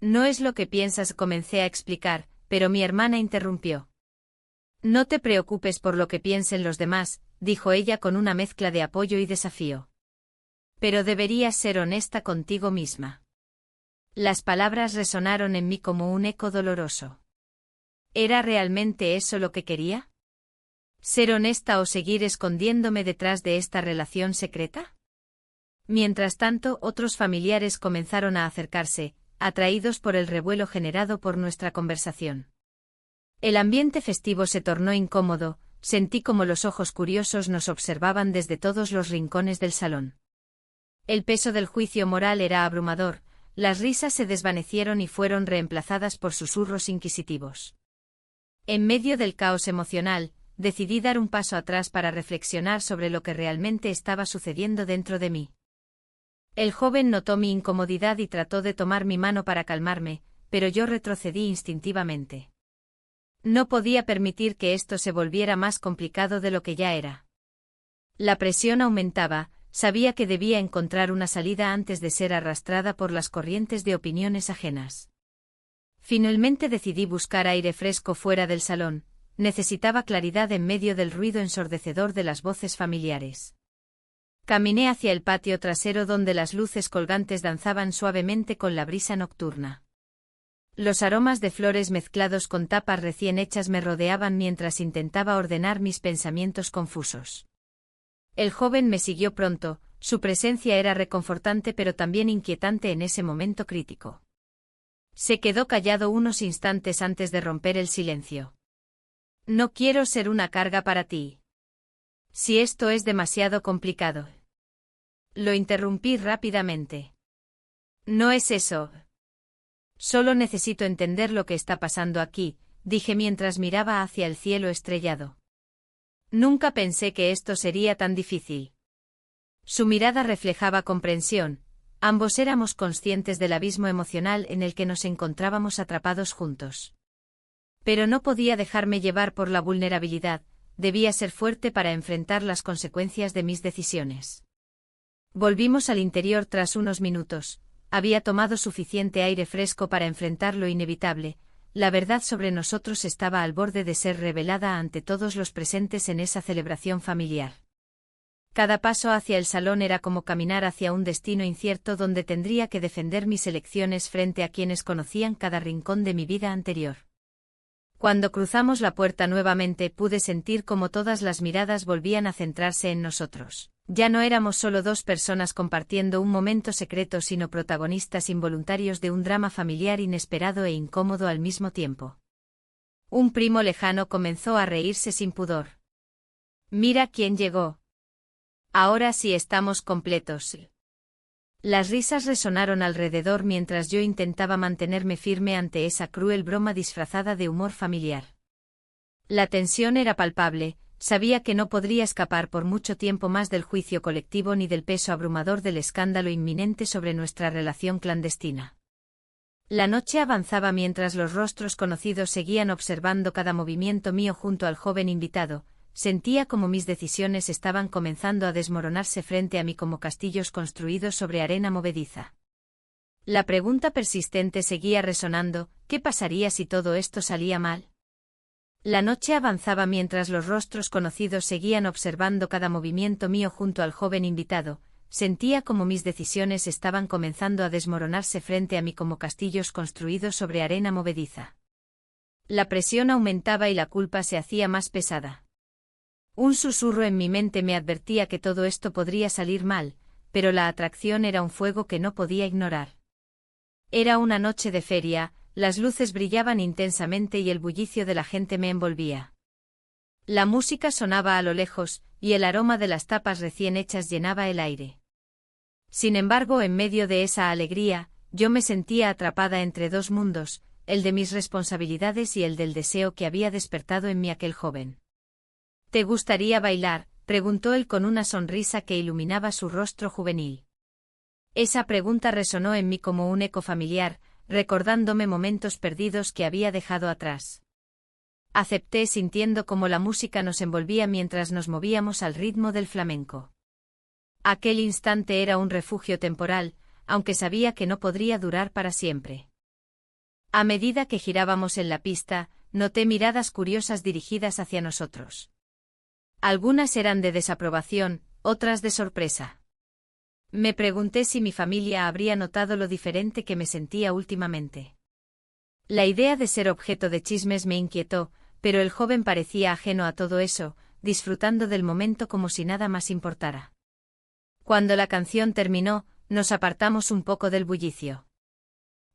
No es lo que piensas, comencé a explicar, pero mi hermana interrumpió. No te preocupes por lo que piensen los demás, dijo ella con una mezcla de apoyo y desafío. Pero deberías ser honesta contigo misma. Las palabras resonaron en mí como un eco doloroso. ¿Era realmente eso lo que quería? ¿Ser honesta o seguir escondiéndome detrás de esta relación secreta? Mientras tanto, otros familiares comenzaron a acercarse, atraídos por el revuelo generado por nuestra conversación. El ambiente festivo se tornó incómodo, sentí como los ojos curiosos nos observaban desde todos los rincones del salón. El peso del juicio moral era abrumador, las risas se desvanecieron y fueron reemplazadas por susurros inquisitivos. En medio del caos emocional, decidí dar un paso atrás para reflexionar sobre lo que realmente estaba sucediendo dentro de mí. El joven notó mi incomodidad y trató de tomar mi mano para calmarme, pero yo retrocedí instintivamente. No podía permitir que esto se volviera más complicado de lo que ya era. La presión aumentaba, sabía que debía encontrar una salida antes de ser arrastrada por las corrientes de opiniones ajenas. Finalmente decidí buscar aire fresco fuera del salón, necesitaba claridad en medio del ruido ensordecedor de las voces familiares. Caminé hacia el patio trasero donde las luces colgantes danzaban suavemente con la brisa nocturna. Los aromas de flores mezclados con tapas recién hechas me rodeaban mientras intentaba ordenar mis pensamientos confusos. El joven me siguió pronto, su presencia era reconfortante pero también inquietante en ese momento crítico. Se quedó callado unos instantes antes de romper el silencio. No quiero ser una carga para ti. Si esto es demasiado complicado. Lo interrumpí rápidamente. No es eso. Solo necesito entender lo que está pasando aquí, dije mientras miraba hacia el cielo estrellado. Nunca pensé que esto sería tan difícil. Su mirada reflejaba comprensión, ambos éramos conscientes del abismo emocional en el que nos encontrábamos atrapados juntos. Pero no podía dejarme llevar por la vulnerabilidad, debía ser fuerte para enfrentar las consecuencias de mis decisiones. Volvimos al interior tras unos minutos, había tomado suficiente aire fresco para enfrentar lo inevitable. La verdad sobre nosotros estaba al borde de ser revelada ante todos los presentes en esa celebración familiar. Cada paso hacia el salón era como caminar hacia un destino incierto donde tendría que defender mis elecciones frente a quienes conocían cada rincón de mi vida anterior. Cuando cruzamos la puerta nuevamente pude sentir cómo todas las miradas volvían a centrarse en nosotros. Ya no éramos solo dos personas compartiendo un momento secreto, sino protagonistas involuntarios de un drama familiar inesperado e incómodo al mismo tiempo. Un primo lejano comenzó a reírse sin pudor. Mira quién llegó. Ahora sí estamos completos. Las risas resonaron alrededor mientras yo intentaba mantenerme firme ante esa cruel broma disfrazada de humor familiar. La tensión era palpable, sabía que no podría escapar por mucho tiempo más del juicio colectivo ni del peso abrumador del escándalo inminente sobre nuestra relación clandestina. La noche avanzaba mientras los rostros conocidos seguían observando cada movimiento mío junto al joven invitado. Sentía como mis decisiones estaban comenzando a desmoronarse frente a mí como castillos construidos sobre arena movediza. La pregunta persistente seguía resonando: ¿qué pasaría si todo esto salía mal? La noche avanzaba mientras los rostros conocidos seguían observando cada movimiento mío junto al joven invitado. Sentía como mis decisiones estaban comenzando a desmoronarse frente a mí como castillos construidos sobre arena movediza. La presión aumentaba y la culpa se hacía más pesada. Un susurro en mi mente me advertía que todo esto podría salir mal, pero la atracción era un fuego que no podía ignorar. Era una noche de feria, las luces brillaban intensamente y el bullicio de la gente me envolvía. La música sonaba a lo lejos, y el aroma de las tapas recién hechas llenaba el aire. Sin embargo, en medio de esa alegría, yo me sentía atrapada entre dos mundos, el de mis responsabilidades y el del deseo que había despertado en mí aquel joven. ¿Te gustaría bailar?, preguntó él con una sonrisa que iluminaba su rostro juvenil. Esa pregunta resonó en mí como un eco familiar, recordándome momentos perdidos que había dejado atrás. Acepté sintiendo cómo la música nos envolvía mientras nos movíamos al ritmo del flamenco. Aquel instante era un refugio temporal, aunque sabía que no podría durar para siempre. A medida que girábamos en la pista, noté miradas curiosas dirigidas hacia nosotros. Algunas eran de desaprobación, otras de sorpresa. Me pregunté si mi familia habría notado lo diferente que me sentía últimamente. La idea de ser objeto de chismes me inquietó, pero el joven parecía ajeno a todo eso, disfrutando del momento como si nada más importara. Cuando la canción terminó, nos apartamos un poco del bullicio.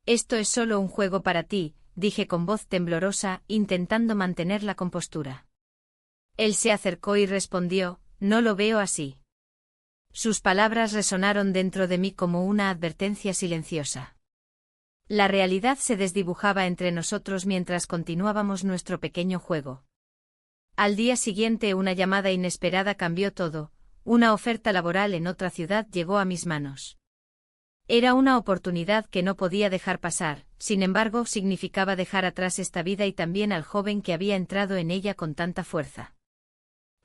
Esto es solo un juego para ti, dije con voz temblorosa, intentando mantener la compostura. Él se acercó y respondió: no lo veo así. Sus palabras resonaron dentro de mí como una advertencia silenciosa. La realidad se desdibujaba entre nosotros mientras continuábamos nuestro pequeño juego. Al día siguiente una llamada inesperada cambió todo, una oferta laboral en otra ciudad llegó a mis manos. Era una oportunidad que no podía dejar pasar, sin embargo significaba dejar atrás esta vida y también al joven que había entrado en ella con tanta fuerza.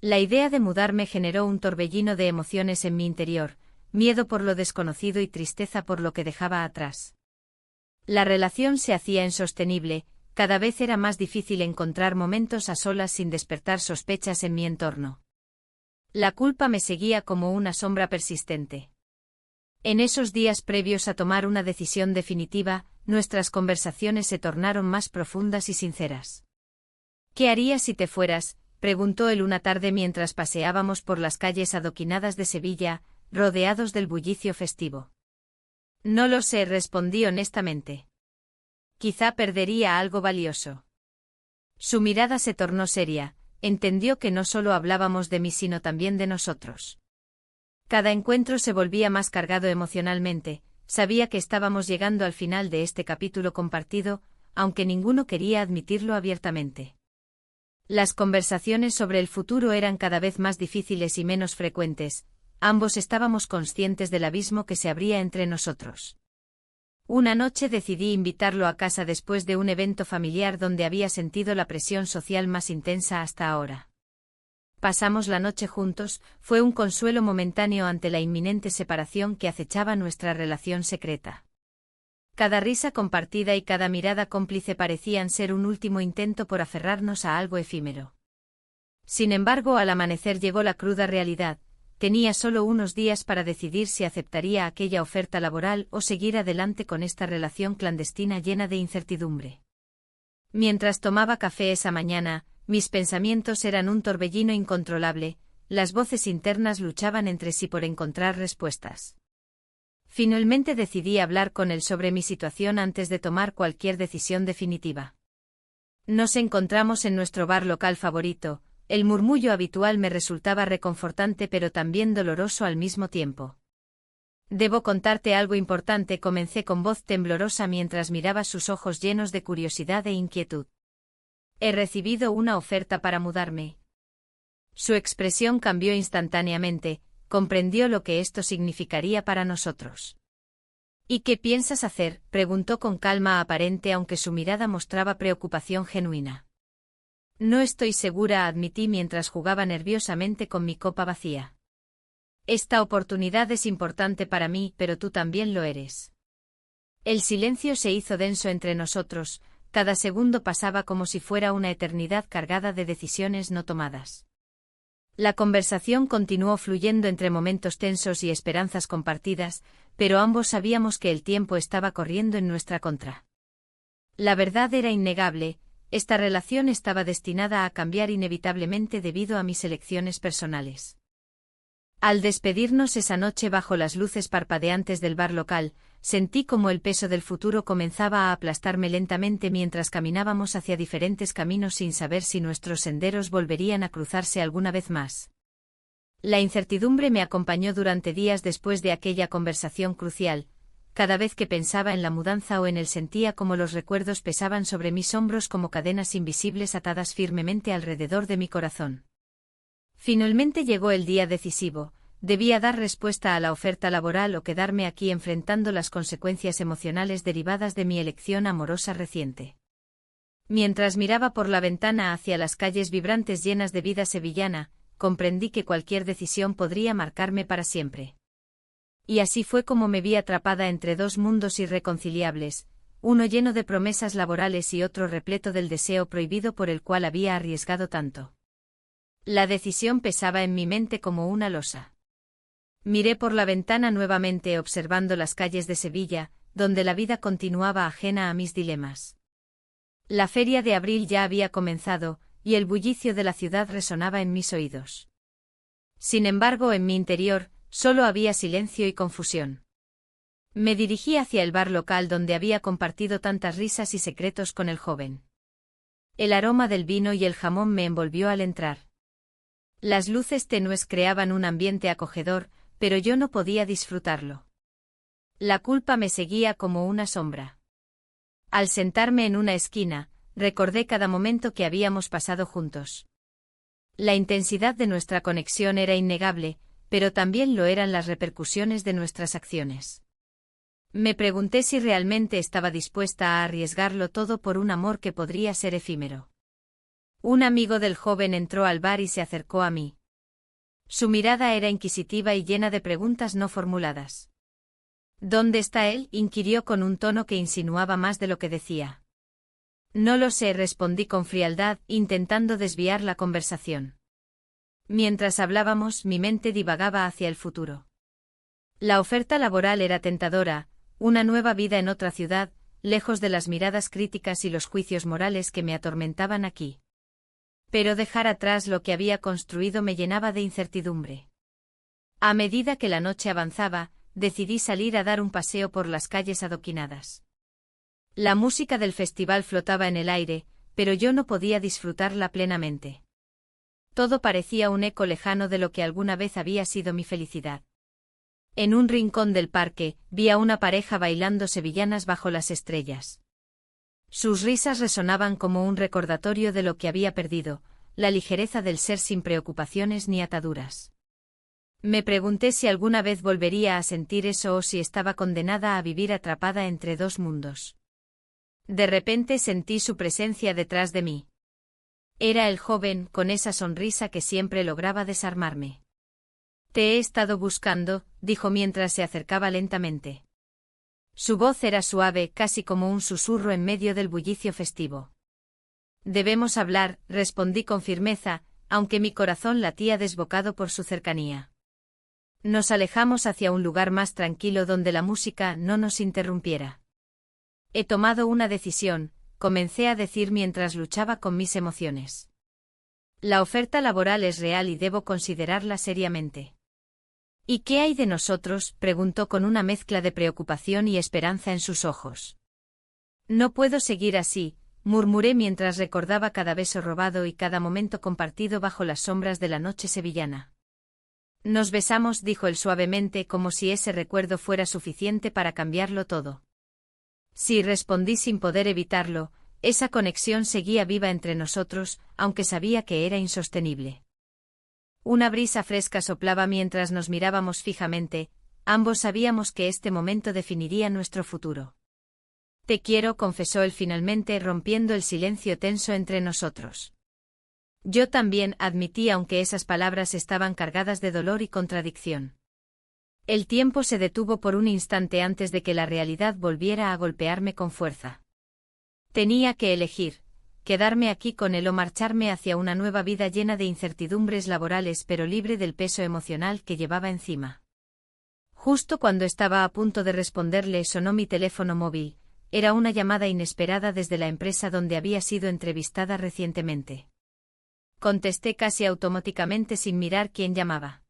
La idea de mudarme generó un torbellino de emociones en mi interior, miedo por lo desconocido y tristeza por lo que dejaba atrás. La relación se hacía insostenible, cada vez era más difícil encontrar momentos a solas sin despertar sospechas en mi entorno. La culpa me seguía como una sombra persistente. En esos días previos a tomar una decisión definitiva, nuestras conversaciones se tornaron más profundas y sinceras. ¿Qué harías si te fueras?, preguntó él una tarde mientras paseábamos por las calles adoquinadas de Sevilla, rodeados del bullicio festivo. No lo sé, respondí honestamente. Quizá perdería algo valioso. Su mirada se tornó seria, entendió que no solo hablábamos de mí sino también de nosotros. Cada encuentro se volvía más cargado emocionalmente, sabía que estábamos llegando al final de este capítulo compartido, aunque ninguno quería admitirlo abiertamente. Las conversaciones sobre el futuro eran cada vez más difíciles y menos frecuentes, ambos estábamos conscientes del abismo que se abría entre nosotros. Una noche decidí invitarlo a casa después de un evento familiar donde había sentido la presión social más intensa hasta ahora. Pasamos la noche juntos, fue un consuelo momentáneo ante la inminente separación que acechaba nuestra relación secreta. Cada risa compartida y cada mirada cómplice parecían ser un último intento por aferrarnos a algo efímero. Sin embargo, al amanecer llegó la cruda realidad. Tenía solo unos días para decidir si aceptaría aquella oferta laboral o seguir adelante con esta relación clandestina llena de incertidumbre. Mientras tomaba café esa mañana, mis pensamientos eran un torbellino incontrolable, las voces internas luchaban entre sí por encontrar respuestas. Finalmente decidí hablar con él sobre mi situación antes de tomar cualquier decisión definitiva. Nos encontramos en nuestro bar local favorito. El murmullo habitual me resultaba reconfortante pero también doloroso al mismo tiempo. Debo contarte algo importante, comencé con voz temblorosa mientras miraba sus ojos llenos de curiosidad e inquietud. He recibido una oferta para mudarme. Su expresión cambió instantáneamente, comprendió lo que esto significaría para nosotros. ¿Y qué piensas hacer?, preguntó con calma aparente aunque su mirada mostraba preocupación genuina. No estoy segura, admití mientras jugaba nerviosamente con mi copa vacía. Esta oportunidad es importante para mí, pero tú también lo eres. El silencio se hizo denso entre nosotros, cada segundo pasaba como si fuera una eternidad cargada de decisiones no tomadas. La conversación continuó fluyendo entre momentos tensos y esperanzas compartidas, pero ambos sabíamos que el tiempo estaba corriendo en nuestra contra. La verdad era innegable, esta relación estaba destinada a cambiar inevitablemente debido a mis elecciones personales. Al despedirnos esa noche bajo las luces parpadeantes del bar local, sentí como el peso del futuro comenzaba a aplastarme lentamente mientras caminábamos hacia diferentes caminos sin saber si nuestros senderos volverían a cruzarse alguna vez más. La incertidumbre me acompañó durante días después de aquella conversación crucial. Cada vez que pensaba en la mudanza o en él sentía como los recuerdos pesaban sobre mis hombros como cadenas invisibles atadas firmemente alrededor de mi corazón. Finalmente llegó el día decisivo, debía dar respuesta a la oferta laboral o quedarme aquí enfrentando las consecuencias emocionales derivadas de mi elección amorosa reciente. Mientras miraba por la ventana hacia las calles vibrantes llenas de vida sevillana, comprendí que cualquier decisión podría marcarme para siempre. Y así fue como me vi atrapada entre dos mundos irreconciliables, uno lleno de promesas laborales y otro repleto del deseo prohibido por el cual había arriesgado tanto. La decisión pesaba en mi mente como una losa. Miré por la ventana nuevamente observando las calles de Sevilla, donde la vida continuaba ajena a mis dilemas. La feria de abril ya había comenzado, y el bullicio de la ciudad resonaba en mis oídos. Sin embargo, en mi interior, solo había silencio y confusión. Me dirigí hacia el bar local donde había compartido tantas risas y secretos con el joven. El aroma del vino y el jamón me envolvió al entrar. Las luces tenues creaban un ambiente acogedor, pero yo no podía disfrutarlo. La culpa me seguía como una sombra. Al sentarme en una esquina, recordé cada momento que habíamos pasado juntos. La intensidad de nuestra conexión era innegable, pero también lo eran las repercusiones de nuestras acciones. Me pregunté si realmente estaba dispuesta a arriesgarlo todo por un amor que podría ser efímero. Un amigo del joven entró al bar y se acercó a mí. Su mirada era inquisitiva y llena de preguntas no formuladas. ¿Dónde está él?, inquirió con un tono que insinuaba más de lo que decía. No lo sé, respondí con frialdad, intentando desviar la conversación. Mientras hablábamos, mi mente divagaba hacia el futuro. La oferta laboral era tentadora, una nueva vida en otra ciudad, lejos de las miradas críticas y los juicios morales que me atormentaban aquí. Pero dejar atrás lo que había construido me llenaba de incertidumbre. A medida que la noche avanzaba, decidí salir a dar un paseo por las calles adoquinadas. La música del festival flotaba en el aire, pero yo no podía disfrutarla plenamente. Todo parecía un eco lejano de lo que alguna vez había sido mi felicidad. En un rincón del parque, vi a una pareja bailando sevillanas bajo las estrellas. Sus risas resonaban como un recordatorio de lo que había perdido, la ligereza del ser sin preocupaciones ni ataduras. Me pregunté si alguna vez volvería a sentir eso o si estaba condenada a vivir atrapada entre dos mundos. De repente sentí su presencia detrás de mí. Era el joven, con esa sonrisa que siempre lograba desarmarme. Te he estado buscando, dijo mientras se acercaba lentamente. Su voz era suave, casi como un susurro en medio del bullicio festivo. Debemos hablar, respondí con firmeza, aunque mi corazón latía desbocado por su cercanía. Nos alejamos hacia un lugar más tranquilo donde la música no nos interrumpiera. He tomado una decisión, comencé a decir mientras luchaba con mis emociones. La oferta laboral es real y debo considerarla seriamente. ¿Y qué hay de nosotros?, preguntó con una mezcla de preocupación y esperanza en sus ojos. No puedo seguir así, murmuré mientras recordaba cada beso robado y cada momento compartido bajo las sombras de la noche sevillana. Nos besamos, dijo él suavemente, como si ese recuerdo fuera suficiente para cambiarlo todo. Sí, respondí sin poder evitarlo, esa conexión seguía viva entre nosotros, aunque sabía que era insostenible. Una brisa fresca soplaba mientras nos mirábamos fijamente, ambos sabíamos que este momento definiría nuestro futuro. Te quiero, confesó él finalmente, rompiendo el silencio tenso entre nosotros. Yo también, admití, aunque esas palabras estaban cargadas de dolor y contradicción. El tiempo se detuvo por un instante antes de que la realidad volviera a golpearme con fuerza. Tenía que elegir, quedarme aquí con él o marcharme hacia una nueva vida llena de incertidumbres laborales pero libre del peso emocional que llevaba encima. Justo cuando estaba a punto de responderle sonó mi teléfono móvil, era una llamada inesperada desde la empresa donde había sido entrevistada recientemente. Contesté casi automáticamente sin mirar quién llamaba.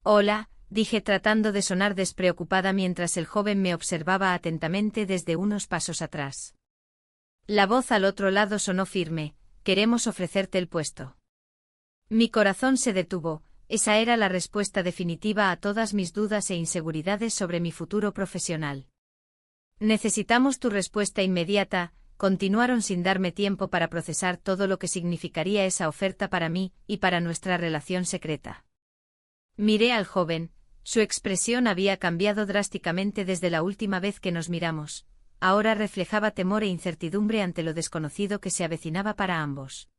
Hola, dije tratando de sonar despreocupada mientras el joven me observaba atentamente desde unos pasos atrás. La voz al otro lado sonó firme, queremos ofrecerte el puesto. Mi corazón se detuvo, esa era la respuesta definitiva a todas mis dudas e inseguridades sobre mi futuro profesional. Necesitamos tu respuesta inmediata, continuaron sin darme tiempo para procesar todo lo que significaría esa oferta para mí y para nuestra relación secreta. Miré al joven, su expresión había cambiado drásticamente desde la última vez que nos miramos, ahora reflejaba temor e incertidumbre ante lo desconocido que se avecinaba para ambos.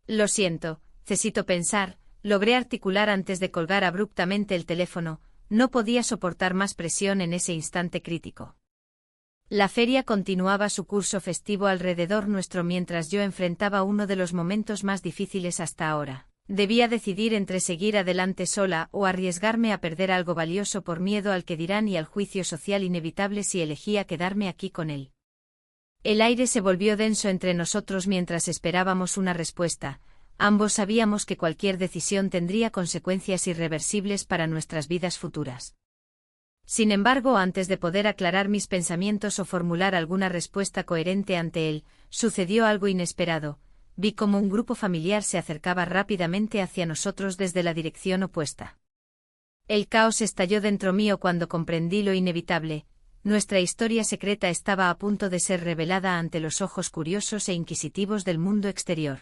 Lo siento, necesito pensar, logré articular antes de colgar abruptamente el teléfono, no podía soportar más presión en ese instante crítico. La feria continuaba su curso festivo alrededor nuestro mientras yo enfrentaba uno de los momentos más difíciles hasta ahora. Debía decidir entre seguir adelante sola o arriesgarme a perder algo valioso por miedo al que dirán y al juicio social inevitable si elegía quedarme aquí con él. El aire se volvió denso entre nosotros mientras esperábamos una respuesta. Ambos sabíamos que cualquier decisión tendría consecuencias irreversibles para nuestras vidas futuras. Sin embargo, antes de poder aclarar mis pensamientos o formular alguna respuesta coherente ante él, sucedió algo inesperado. Vi cómo un grupo familiar se acercaba rápidamente hacia nosotros desde la dirección opuesta. El caos estalló dentro mío cuando comprendí lo inevitable. Nuestra historia secreta estaba a punto de ser revelada ante los ojos curiosos e inquisitivos del mundo exterior.